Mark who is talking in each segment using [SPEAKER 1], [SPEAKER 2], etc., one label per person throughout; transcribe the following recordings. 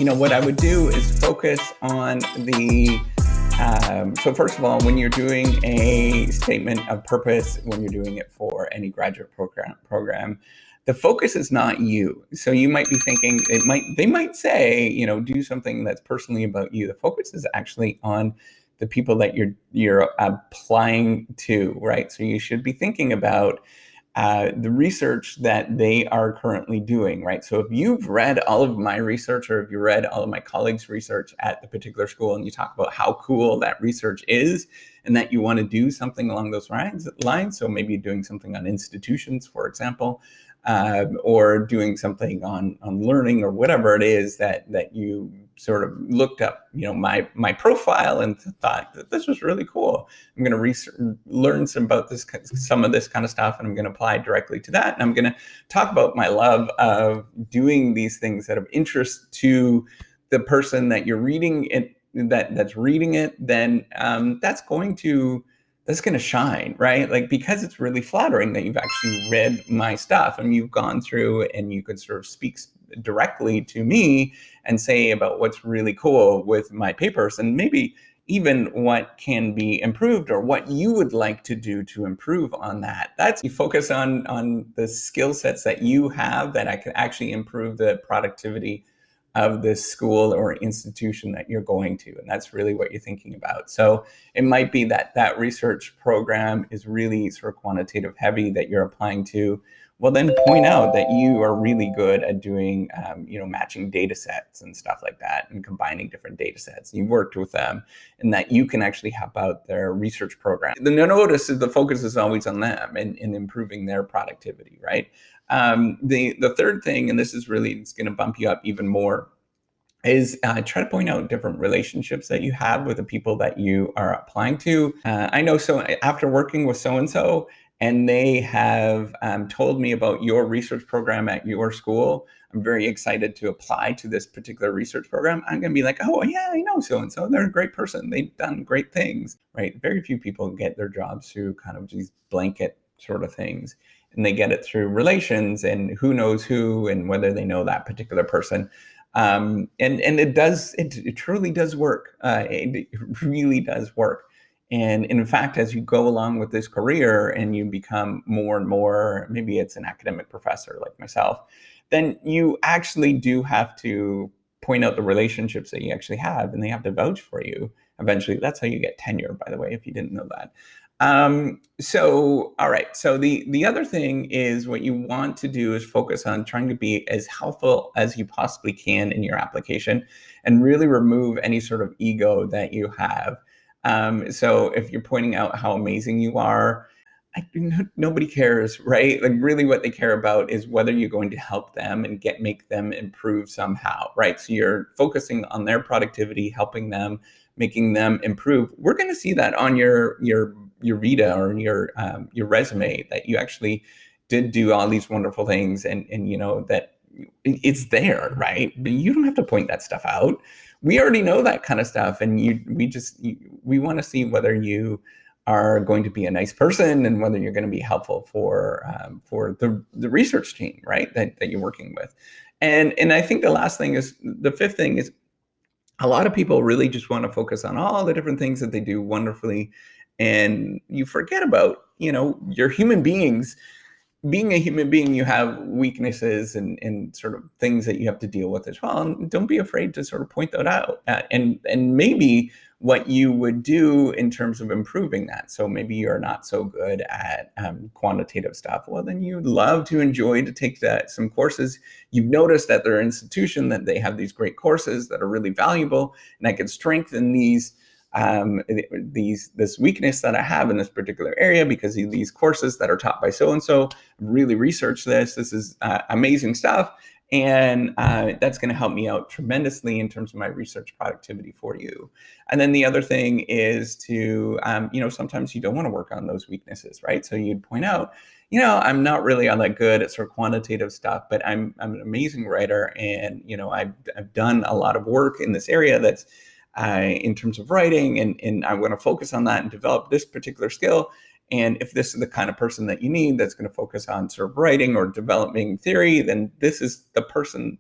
[SPEAKER 1] What I would do is focus on so first of all, when you're doing a statement of purpose, when you're doing it for any graduate program, the focus is not you. So you might be thinking they might say, do something that's personally about you. The focus is actually on the people that you're applying to, right? So you should be thinking about the research that they are currently doing, right? So if you've read all of my research, or if you read all of my colleagues' research at the particular school, and you talk about how cool that research is, and that you want to do something along those lines, so maybe doing something on institutions, for example, or doing something on learning, or whatever it is that you sort of looked up, my profile and thought that this was really cool. I'm going to learn some of this kind of stuff, and I'm going to apply directly to that. And I'm going to talk about my love of doing these things that of interest to the person that you're reading it, that's reading it. Then that's going to shine, right? Like, because it's really flattering that you've actually read my stuff and you've gone through and you could sort of speak directly to me and say about what's really cool with my papers, and maybe even what can be improved or what you would like to do to improve on that. That's, you focus on the skill sets that you have that I can actually improve the productivity of this school or institution that you're going to. And that's really what you're thinking about. So it might be that research program is really sort of quantitative heavy that you're applying to. Well, then point out that you are really good at doing, matching data sets and stuff like that, and combining different data sets. You've worked with them, and that you can actually help out their research program. The notice is the focus is always on them and improving their productivity, right? The third thing, and this is really, it's going to bump you up even more, is try to point out different relationships that you have with the people that you are applying to. I know, so after working with so-and-so, and they have told me about your research program at your school, I'm very excited to apply to this particular research program. I'm going to be like, oh yeah, I know so-and-so. They're a great person. They've done great things, right? Very few people get their jobs through kind of these blanket sort of things. And they get it through relations, and who knows who, and whether they know that particular person. And it truly does work. It really does work. And in fact, as you go along with this career and you become more and more, maybe it's an academic professor like myself, then you actually do have to point out the relationships that you actually have, and they have to vouch for you. Eventually, that's how you get tenure, by the way, if you didn't know that. All right. So the other thing is, what you want to do is focus on trying to be as helpful as you possibly can in your application, and really remove any sort of ego that you have. So if you're pointing out how amazing you are, nobody cares, right? Like, really what they care about is whether you're going to help them and make them improve somehow, right? So you're focusing on their productivity, helping them, making them improve. We're going to see that on your Vita or your resume, that you actually did do all these wonderful things, and that it's there, right? But you don't have to point that stuff out. We already know that kind of stuff, and we want to see whether you are going to be a nice person, and whether you're going to be helpful for the research team, right? That you're working with. And I think the fifth thing is, a lot of people really just want to focus on all the different things that they do wonderfully, and you forget about, you're human beings. Being a human being, you have weaknesses and sort of things that you have to deal with as well. And don't be afraid to sort of point that out, and maybe what you would do in terms of improving that. So maybe you're not so good at quantitative stuff. Well, then you'd love to enjoy to take some courses. You've noticed at their institution that they have these great courses that are really valuable, and I could strengthen this weakness that I have in this particular area because of these courses that are taught by so-and-so. Really researched this. This is amazing stuff. And that's going to help me out tremendously in terms of my research productivity for you. And then the other thing is to, sometimes you don't want to work on those weaknesses, right? So you'd point out, I'm not really all that good at sort of quantitative stuff, but I'm an amazing writer. And, I've done a lot of work in this area that's in terms of writing, and I want to focus on that and develop this particular skill. And if this is the kind of person that you need that's going to focus on sort of writing or developing theory, then this is the person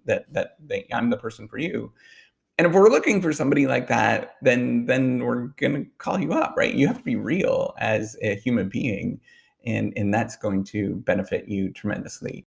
[SPEAKER 1] I'm the person for you. And if we're looking for somebody like that, then we're gonna call you up, right? You have to be real as a human being, and that's going to benefit you tremendously.